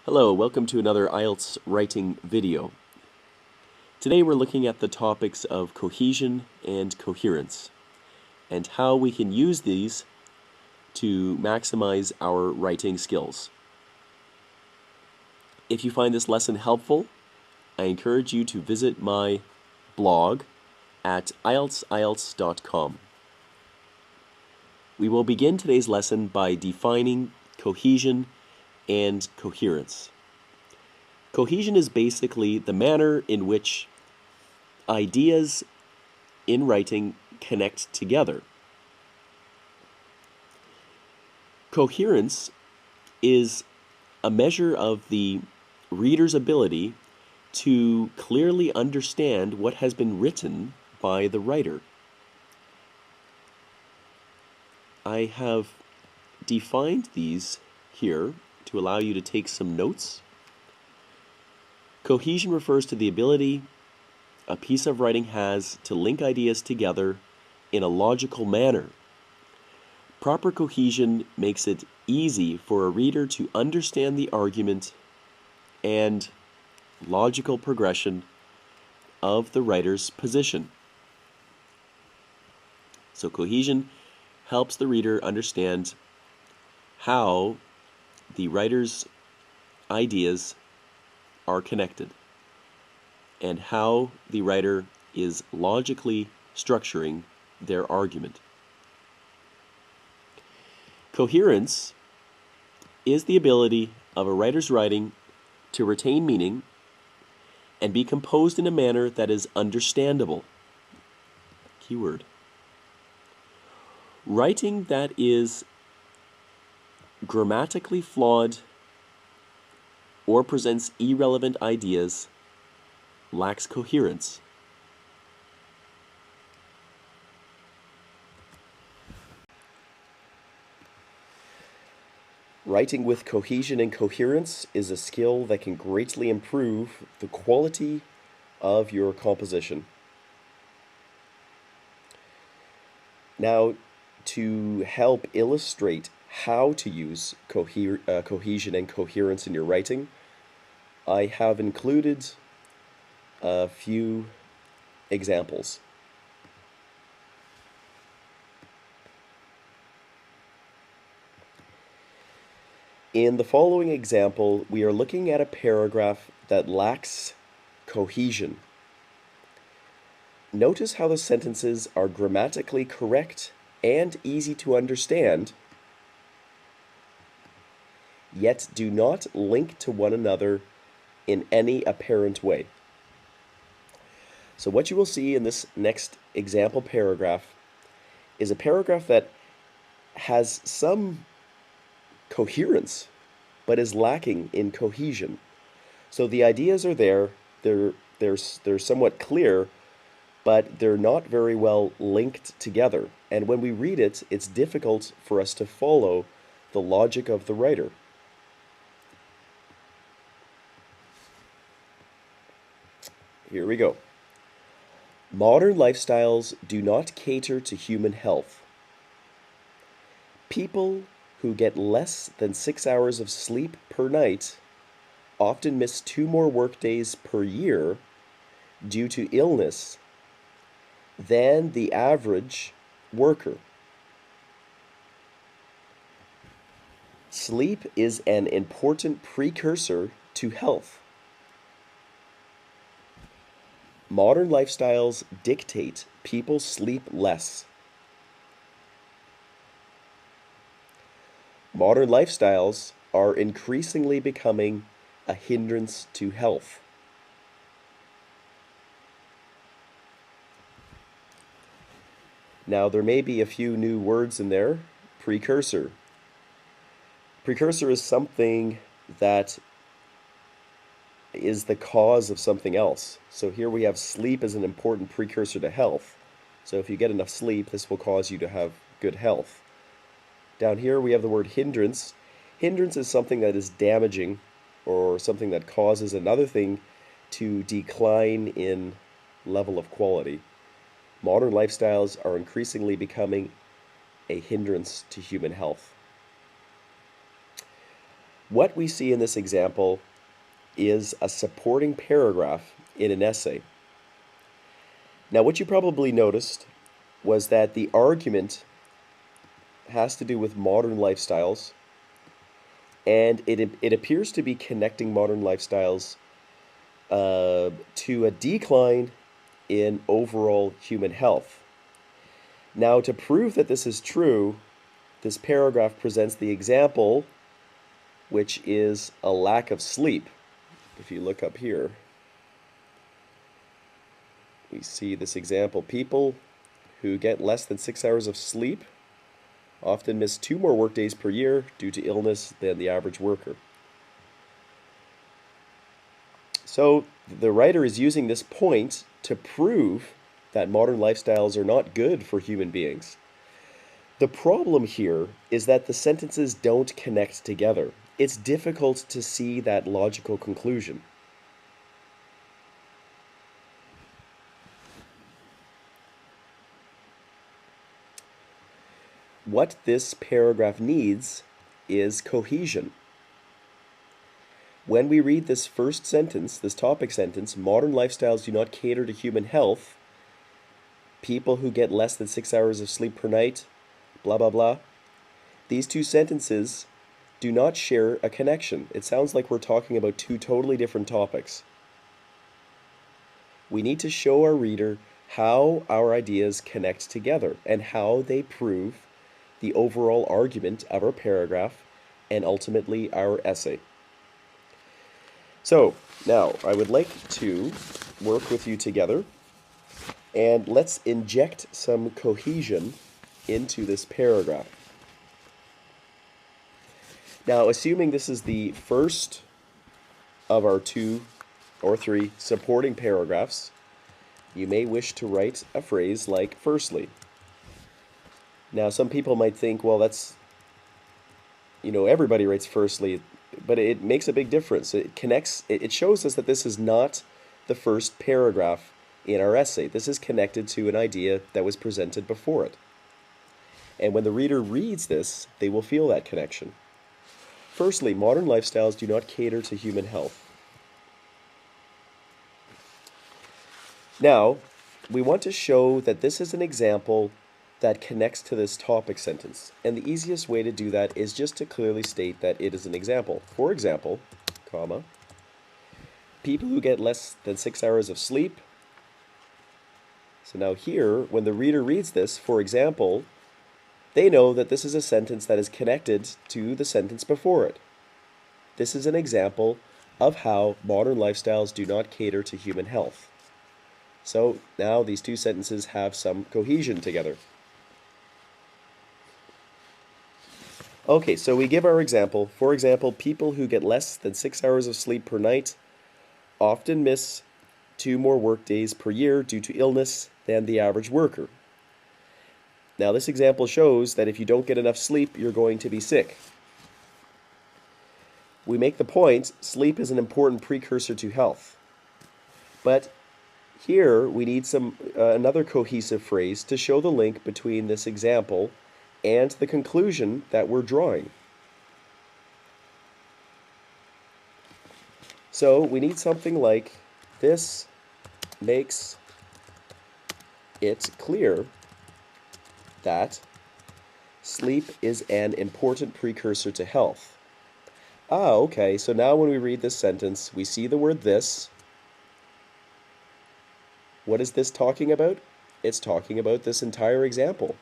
Hello, welcome to another IELTS writing video. Today we're looking at the topics of cohesion and coherence and how we can use these to maximize our writing skills. If you find this lesson helpful, I encourage you to visit my blog at IELTS.com. We will begin today's lesson by defining cohesion and coherence. Cohesion is basically the manner in which ideas in writing connect together. Coherence is a measure of the reader's ability to clearly understand what has been written by the writer. I have defined these here to allow you to take some notes. Cohesion refers to the ability a piece of writing has to link ideas together in a logical manner. Proper cohesion makes it easy for a reader to understand the argument and logical progression of the writer's position. So cohesion helps the reader understand how the writer's ideas are connected and how the writer is logically structuring their argument. Coherence is the ability of a writer's writing to retain meaning and be composed in a manner that is understandable. Keyword. Writing that is grammatically flawed or presents irrelevant ideas lacks coherence. Writing with cohesion and coherence is a skill that can greatly improve the quality of your composition. Now, to help illustrate how to use cohesion and coherence in your writing, I have included a few examples. In the following example, we are looking at a paragraph that lacks cohesion. Notice how the sentences are grammatically correct and easy to understand, yet do not link to one another in any apparent way. So what you will see in this next example paragraph is a paragraph that has some coherence, but is lacking in cohesion. So the ideas are there, they're somewhat clear, but they're not very well linked together. And when we read it, it's difficult for us to follow the logic of the writer. Here we go. Modern lifestyles do not cater to human health. People who get less than 6 hours of sleep per night often miss 2 more workdays per year due to illness than the average worker. Sleep is an important precursor to health. Modern lifestyles dictate people sleep less. Modern lifestyles are increasingly becoming a hindrance to health. Now, there may be a few new words in there. Precursor. Precursor is something that is the cause of something else. So here we have sleep as an important precursor to health. So if you get enough sleep, this will cause you to have good health. Down here we have the word hindrance. Hindrance is something that is damaging or something that causes another thing to decline in level of quality. Modern lifestyles are increasingly becoming a hindrance to human health. What we see in this example is a supporting paragraph in an essay. Now, what you probably noticed was that the argument has to do with modern lifestyles, and it appears to be connecting modern lifestyles to a decline in overall human health. Now, to prove that this is true, this paragraph presents the example, which is a lack of sleep. If you look up here, we see this example. People who get less than 6 hours of sleep often miss 2 more work days per year due to illness than the average worker. So the writer is using this point to prove that modern lifestyles are not good for human beings. The problem here is that the sentences don't connect together. It's difficult to see that logical conclusion. What this paragraph needs is cohesion. When we read this first sentence, this topic sentence, modern lifestyles do not cater to human health, people who get less than 6 hours of sleep per night, blah, blah, blah. These two sentences do not share a connection. It sounds like we're talking about two totally different topics. We need to show our reader how our ideas connect together and how they prove the overall argument of our paragraph and ultimately our essay. So now I would like to work with you together, and let's inject some cohesion into this paragraph. Now, assuming this is the first of our 2 or 3 supporting paragraphs, you may wish to write a phrase like "firstly." Now, some people might think, well, that's, everybody writes "firstly," but it makes a big difference. It connects, it shows us that this is not the first paragraph in our essay. This is connected to an idea that was presented before it. And when the reader reads this, they will feel that connection. Firstly, modern lifestyles do not cater to human health. Now, we want to show that this is an example that connects to this topic sentence. And the easiest way to do that is just to clearly state that it is an example. For example, comma, people who get less than 6 hours of sleep. So now here, when the reader reads this, for example, they know that this is a sentence that is connected to the sentence before it. This is an example of how modern lifestyles do not cater to human health. So now these two sentences have some cohesion together. Okay, so we give our example. For example, people who get less than 6 hours of sleep per night often miss 2 more work days per year due to illness than the average worker. Now, this example shows that if you don't get enough sleep, you're going to be sick. We make the point, sleep is an important precursor to health. But here, we need another cohesive phrase to show the link between this example and the conclusion that we're drawing. So we need something like, this makes it clear that sleep is an important precursor to health. Okay, so now when we read this sentence, we see the word "this." What is this talking about? It's talking about this entire example.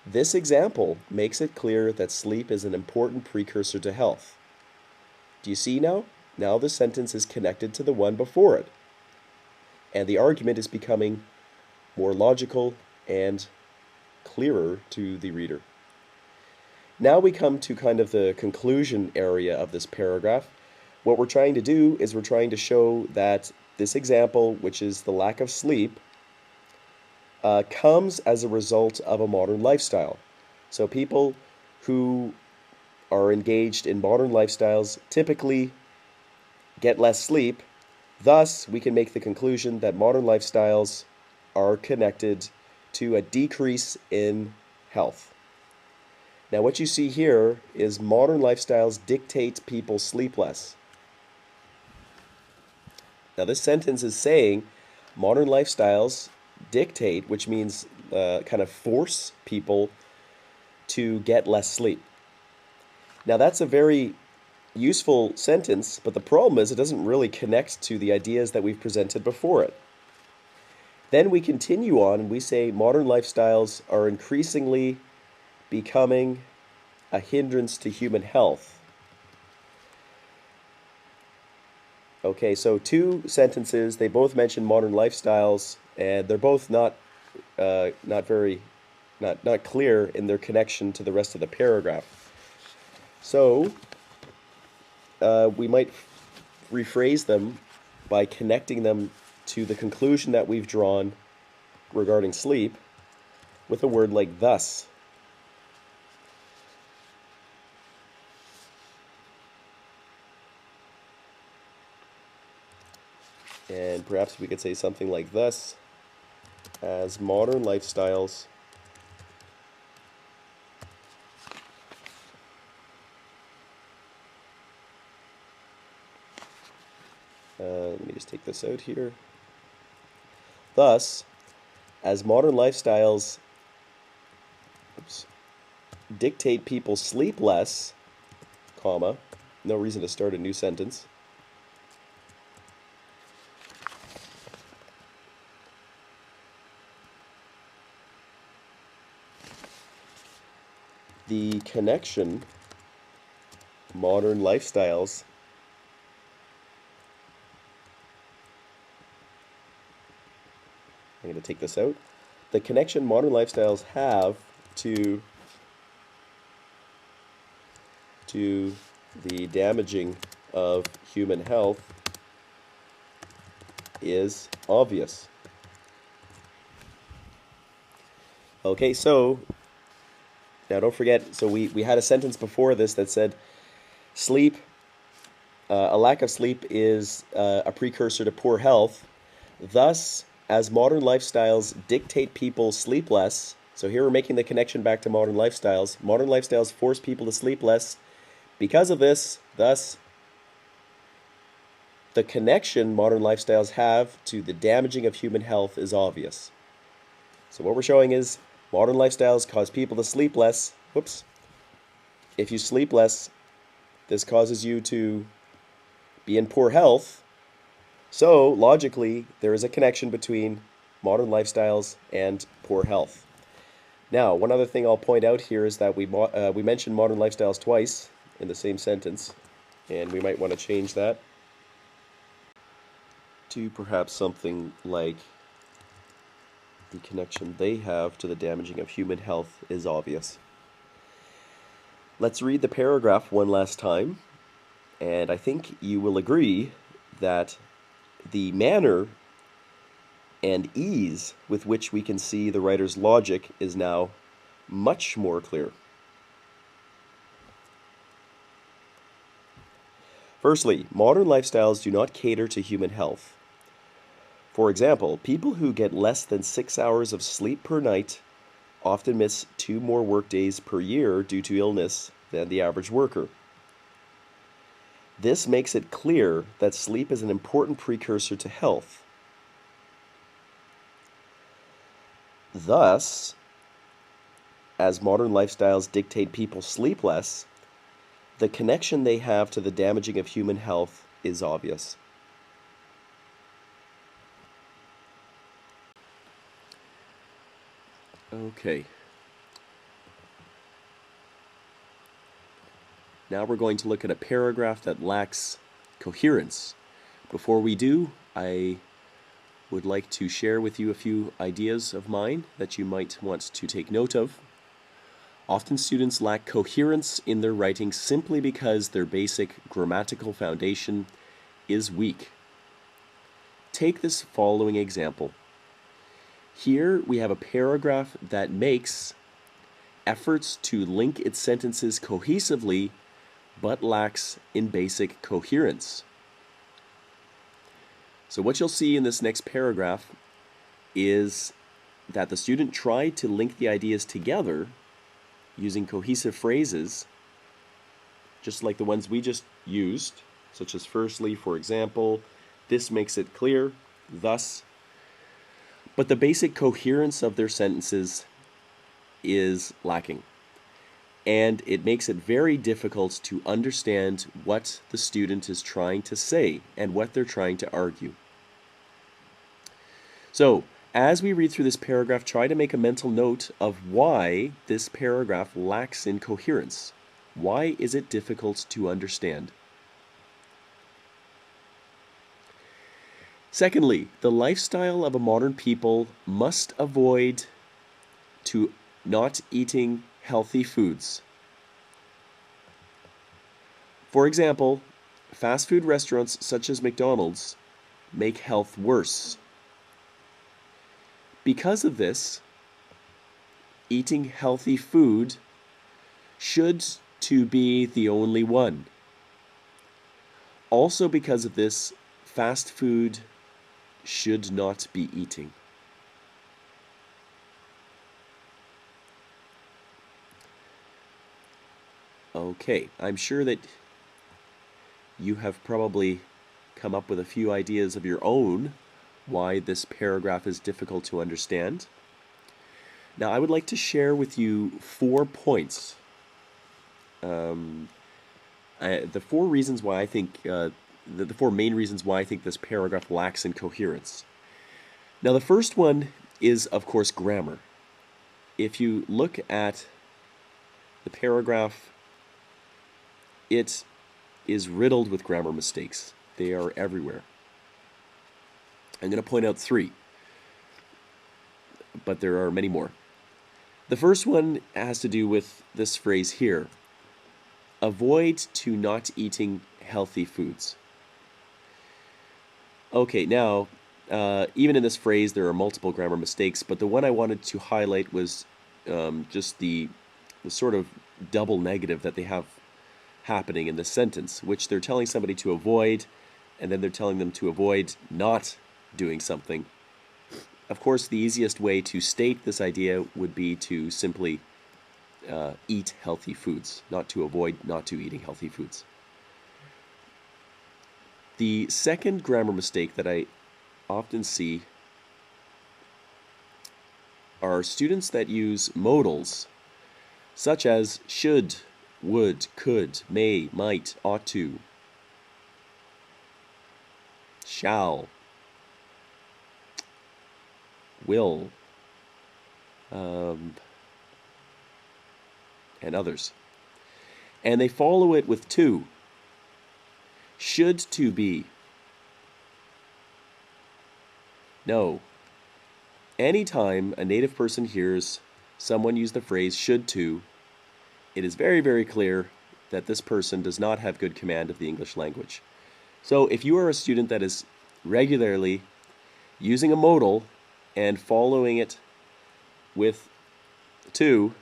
This example makes it clear that sleep is an important precursor to health. Do you see now? Now the sentence is connected to the one before it. And the argument is becoming more logical and clearer to the reader. Now we come to kind of the conclusion area of this paragraph. What we're trying to do is we're trying to show that this example, which is the lack of sleep, comes as a result of a modern lifestyle. So people who are engaged in modern lifestyles typically get less sleep. Thus, we can make the conclusion that modern lifestyles are connected to a decrease in health. Now what you see here is modern lifestyles dictate people sleep less. Now this sentence is saying modern lifestyles dictate, which means kind of force people to get less sleep. Now that's a very useful sentence, but the problem is it doesn't really connect to the ideas that we've presented before it. Then we continue on and we say modern lifestyles are increasingly becoming a hindrance to human health. Okay, so two sentences, they both mention modern lifestyles, and they're both not clear in their connection to the rest of the paragraph. So we might rephrase them by connecting them to the conclusion that we've drawn regarding sleep with a word like thus. And perhaps we could say something like this: as modern lifestyles let me just take this out here. Thus, as modern lifestyles dictate people sleep less, comma, no reason to start a new sentence. The connection modern lifestyles I'm going to take this out. The connection modern lifestyles have to the damaging of human health is obvious. Okay, so now don't forget, so we had a sentence before this that said sleep, a lack of sleep is a precursor to poor health. Thus, as modern lifestyles dictate people sleep less, so here we're making the connection back to modern lifestyles. Modern lifestyles force people to sleep less. Because of this, thus, the connection modern lifestyles have to the damaging of human health is obvious. So what we're showing is modern lifestyles cause people to sleep less. Whoops. If you sleep less, this causes you to be in poor health. So, logically, there is a connection between modern lifestyles and poor health. Now, one other thing I'll point out here is that we mentioned modern lifestyles twice in the same sentence, and we might want to change that to perhaps something like the connection they have to the damaging of human health is obvious. Let's read the paragraph one last time, and I think you will agree that the manner and ease with which we can see the writer's logic is now much more clear. Firstly, modern lifestyles do not cater to human health. For example, people who get less than 6 hours of sleep per night often miss 2 more work days per year due to illness than the average worker. This makes it clear that sleep is an important precursor to health. Thus, as modern lifestyles dictate people sleep less, the connection they have to the damaging of human health is obvious. Okay. Now we're going to look at a paragraph that lacks coherence. Before we do, I would like to share with you a few ideas of mine that you might want to take note of. Often students lack coherence in their writing simply because their basic grammatical foundation is weak. Take this following example. Here we have a paragraph that makes efforts to link its sentences cohesively but lacks in basic coherence. So what you'll see in this next paragraph is that the student tried to link the ideas together, using cohesive phrases, just like the ones we just used, such as firstly, for example, this makes it clear, thus. But the basic coherence of their sentences is lacking. And it makes it very difficult to understand what the student is trying to say and what they're trying to argue. So, as we read through this paragraph, try to make a mental note of why this paragraph lacks in coherence. Why is it difficult to understand? Secondly, the lifestyle of a modern people must avoid to not eating healthy foods. For example, fast food restaurants such as McDonald's make health worse. Because of this, eating healthy food should to be the only one. Also because of this, fast food should not be eating. Okay, I'm sure that you have probably come up with a few ideas of your own why this paragraph is difficult to understand. Now, I would like to share with you 4 points. The 4 reasons why I think, the 4 main reasons why I think this paragraph lacks in coherence. Now, the first one is, of course, grammar. If you look at the paragraph, it is riddled with grammar mistakes. They are everywhere. I'm going to point out 3, but there are many more. The first one has to do with this phrase here: avoid to not eating healthy foods. Okay, now, even in this phrase, there are multiple grammar mistakes, but the one I wanted to highlight was just the sort of double negative that they have happening in this sentence, which they're telling somebody to avoid, and then they're telling them to avoid not doing something. Of course, the easiest way to state this idea would be to simply eat healthy foods, not to avoid not to eating healthy foods. The second grammar mistake that I often see are students that use modals, such as should, would, could, may, might, ought to, shall, will, and others. And they follow it with to. Should to be. No. Anytime a native person hears someone use the phrase should to, it is very, very clear that this person does not have good command of the English language. So if you are a student that is regularly using a modal and following it with to,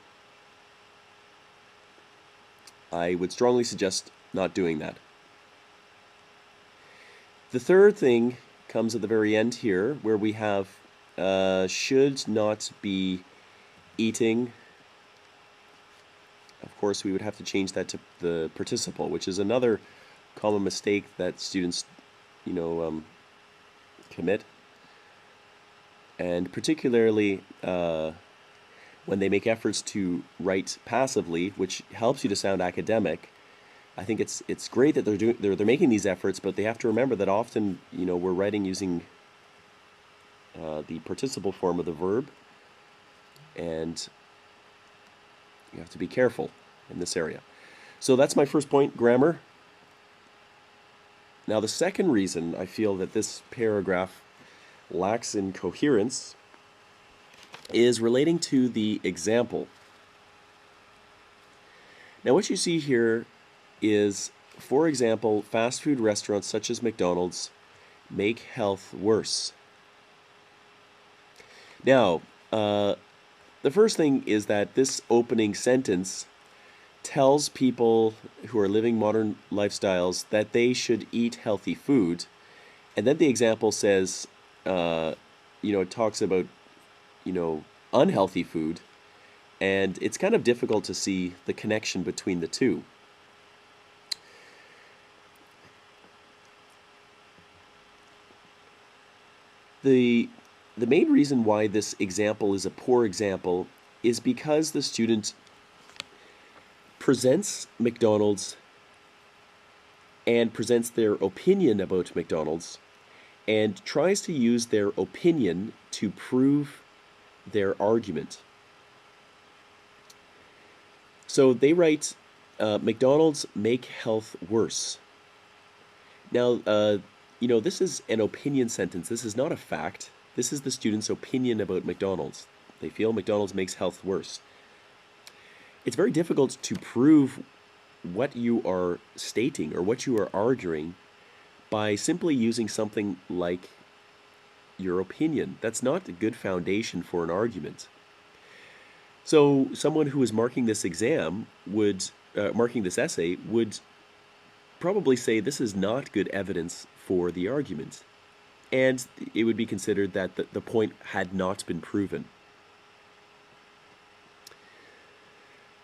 I would strongly suggest not doing that. The third thing comes at the very end here, where we have should not be eating. Of course, we would have to change that to the participle, which is another common mistake that students, commit. And particularly when they make efforts to write passively, which helps you to sound academic. I think it's great that they're making these efforts, but they have to remember that often, we're writing using the participle form of the verb, and you have to be careful in this area. So that's my first point, grammar. Now, the second reason I feel that this paragraph lacks in coherence is relating to the example. Now, what you see here is, for example, fast food restaurants such as McDonald's make health worse. Now, the first thing is that this opening sentence tells people who are living modern lifestyles that they should eat healthy food, and then the example says, it talks about, unhealthy food, And it's kind of difficult to see the connection between the two. The main reason why this example is a poor example is because the student presents McDonald's and presents their opinion about McDonald's and tries to use their opinion to prove their argument. So they write, McDonald's make health worse. Now, this is an opinion sentence. This is not a fact. This is the student's opinion about McDonald's. They feel McDonald's makes health worse. It's very difficult to prove what you are stating or what you are arguing by simply using something like your opinion. That's not a good foundation for an argument. So someone who is marking this exam marking this essay would probably say this is not good evidence for the argument. And it would be considered that the point had not been proven.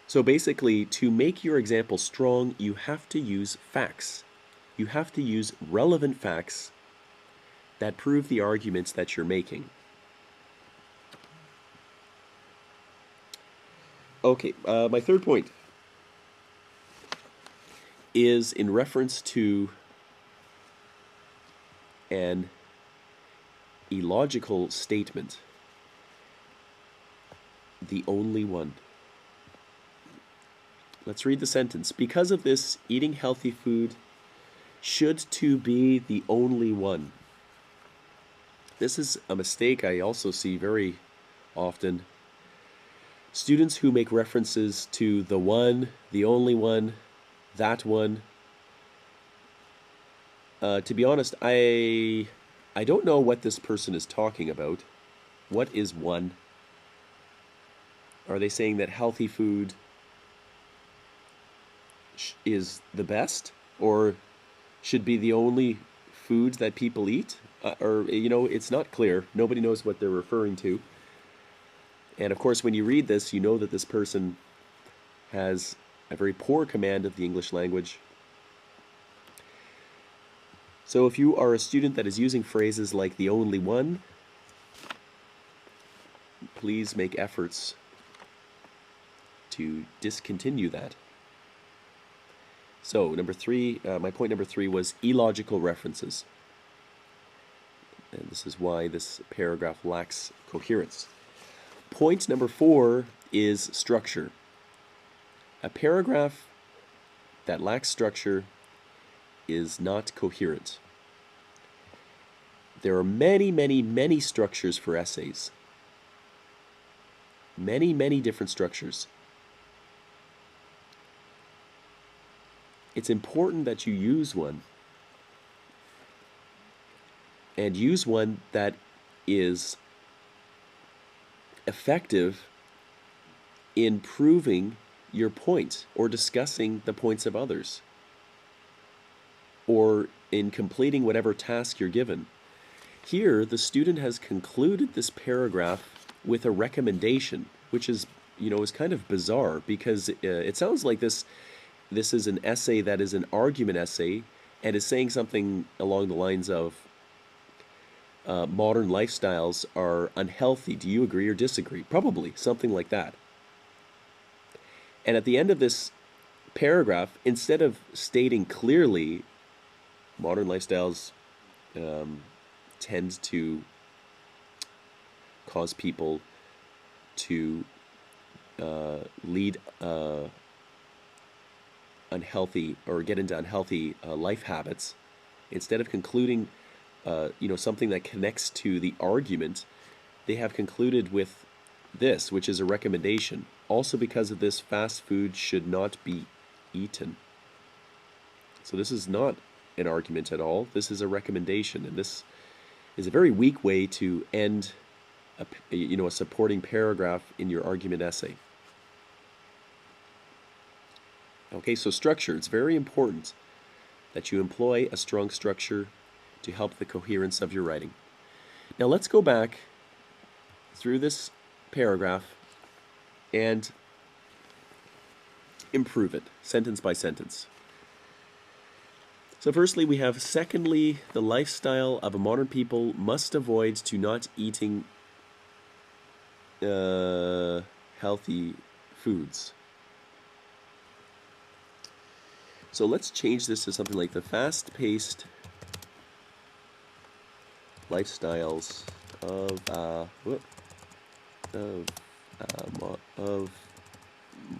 So basically, to make your example strong, you have to use facts. You have to use relevant facts that prove the arguments that you're making. Okay, my third point is in reference to an illogical statement. The only one. Let's read the sentence. Because of this, eating healthy food should to be the only one. This is a mistake I also see very often. Students who make references to the one, the only one, that one. To be honest, I don't know what this person is talking about. What is one? Are they saying that healthy food is the best, or should be the only food that people eat? It's not clear. Nobody knows what they're referring to. And of course, when you read this, you know that this person has a very poor command of the English language. So if you are a student that is using phrases like the only one, please make efforts to discontinue that. So my point number three was illogical references. And this is why this paragraph lacks coherence. Point number 4 is structure. A paragraph that lacks structure is not coherent. There are many, many, many structures for essays. Many, many different structures. It's important that you use one. And use one that is effective in proving your point or discussing the points of others, or in completing whatever task you're given. Here, the student has concluded this paragraph with a recommendation, which is kind of bizarre, because it sounds like this is an essay that is an argument essay and is saying something along the lines of modern lifestyles are unhealthy. Do you agree or disagree? Probably something like that. And at the end of this paragraph, instead of stating clearly modern lifestyles tend to cause people to lead unhealthy or get into unhealthy life habits, instead of concluding something that connects to the argument, they have concluded with this, which is a recommendation. Also, because of this, fast food should not be eaten. So this is not an argument at all. This is a recommendation, and this is a very weak way to end a supporting paragraph in your argument essay. Okay, so structure. It's very important that you employ a strong structure to help the coherence of your writing. Now let's go back through this paragraph and improve it, sentence by sentence. So firstly, we have, secondly, the lifestyle of a modern people must avoid to not eating healthy foods. So let's change this to something like the fast-paced lifestyles of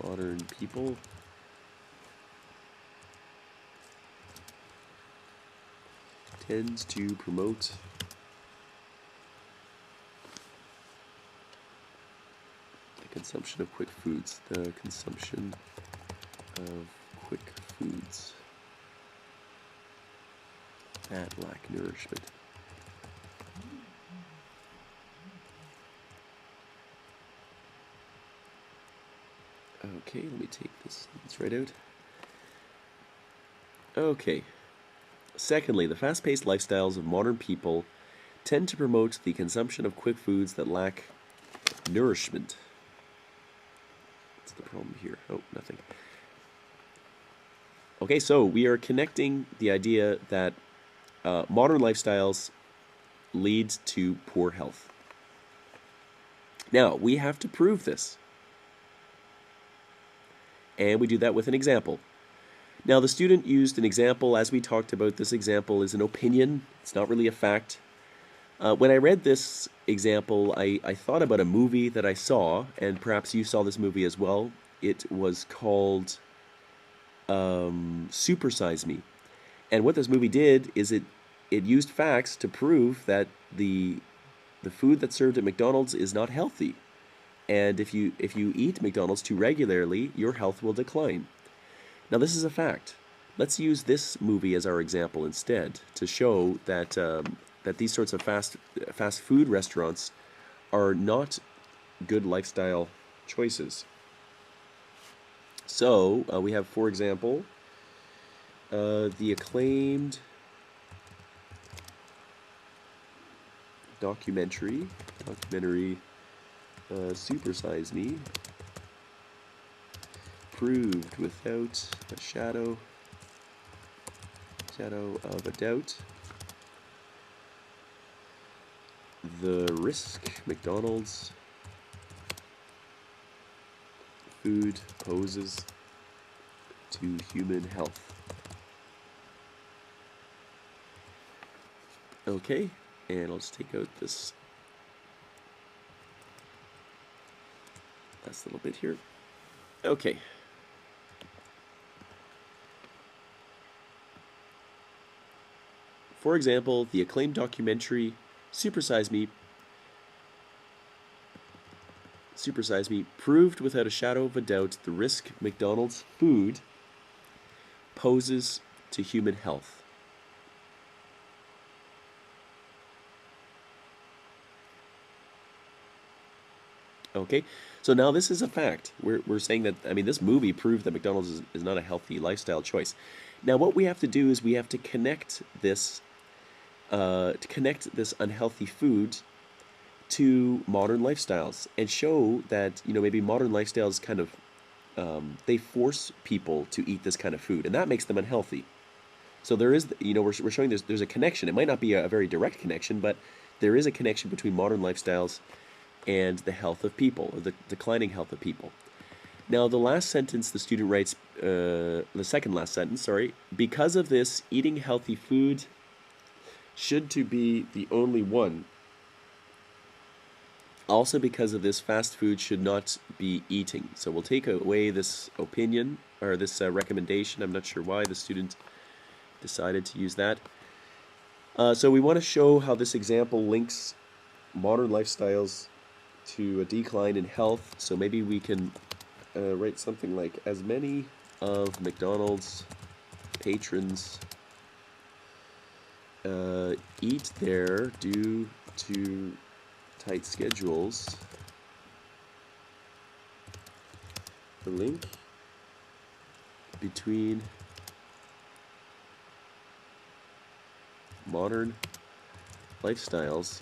modern people tends to promote the consumption of quick foods. The consumption of quick foods that lack nourishment. Okay, let me take this right out. Okay. Secondly, the fast-paced lifestyles of modern people tend to promote the consumption of quick foods that lack nourishment. What's the problem here? Oh, nothing. Okay, so we are connecting the idea that modern lifestyles lead to poor health. Now, we have to prove this. And we do that with an example. Now, the student used an example. As we talked about, this example is an opinion. It's not really a fact. When I read this example, I thought about a movie that I saw, and perhaps you saw this movie as well. It was called Super Size Me. And what this movie did is it used facts to prove that the food that's served at McDonald's is not healthy. And if you eat McDonald's too regularly, your health will decline. Now, this is a fact. Let's use this movie as our example instead to show that that these sorts of fast food restaurants are not good lifestyle choices. So we have, for example, the acclaimed documentary Super Size Me, proved without a shadow of a doubt the risk McDonald's food poses to human health. Okay, and I'll just take out this last little bit here. Okay. For example, the acclaimed documentary Super Size Me proved without a shadow of a doubt the risk McDonald's food poses to human health. Okay, so now this is a fact. We're saying that, I mean, this movie proved that McDonald's is not a healthy lifestyle choice. Now, what we have to do is we have to connect this unhealthy food to modern lifestyles and show that, you know, maybe modern lifestyles kind of they force people to eat this kind of food, and that makes them unhealthy. So there is, you know, we're showing there's a connection. It might not be a very direct connection, but there is a connection between modern lifestyles and the health of people, or the declining health of people. Now, the last sentence the student writes, the second last sentence, sorry, because of this, eating healthy food should to be the only one. Also, because of this, fast food should not be eating. So we'll take away this opinion, or this recommendation. I'm not sure why the student decided to use that. So we want to show how this example links modern lifestyles to a decline in health. So maybe we can write something like, as many of McDonald's patrons eat there due to tight schedules, the link between modern lifestyles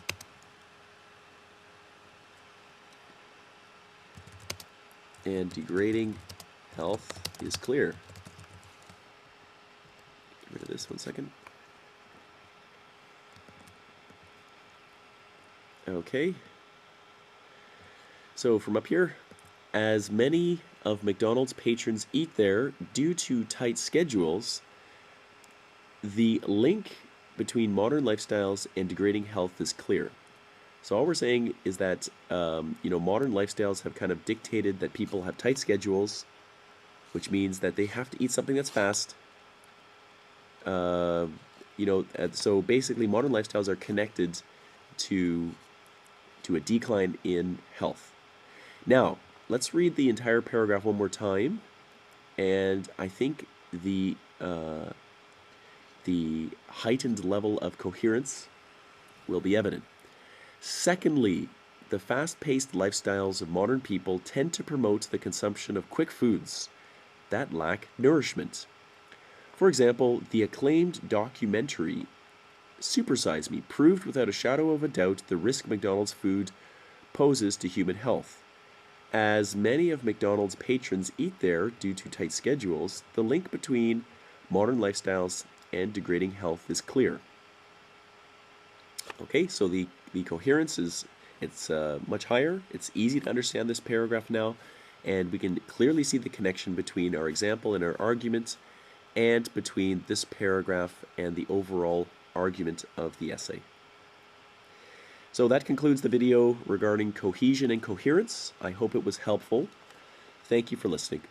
and degrading health is clear. Get rid of this 1 second. Okay. So from up here, as many of McDonald's patrons eat there due to tight schedules, the link between modern lifestyles and degrading health is clear. So all we're saying is that modern lifestyles have kind of dictated that people have tight schedules, which means that they have to eat something that's fast. So basically, modern lifestyles are connected to a decline in health. Now, let's read the entire paragraph one more time, and I think the heightened level of coherence will be evident. Secondly, the fast-paced lifestyles of modern people tend to promote the consumption of quick foods that lack nourishment. For example, the acclaimed documentary Supersize Me proved without a shadow of a doubt the risk McDonald's food poses to human health. As many of McDonald's patrons eat there due to tight schedules, the link between modern lifestyles and degrading health is clear. Okay, so the coherence is much higher. It's easy to understand this paragraph now, and we can clearly see the connection between our example and our argument, and between this paragraph and the overall argument of the essay. So that concludes the video regarding cohesion and coherence. I hope it was helpful. Thank you for listening.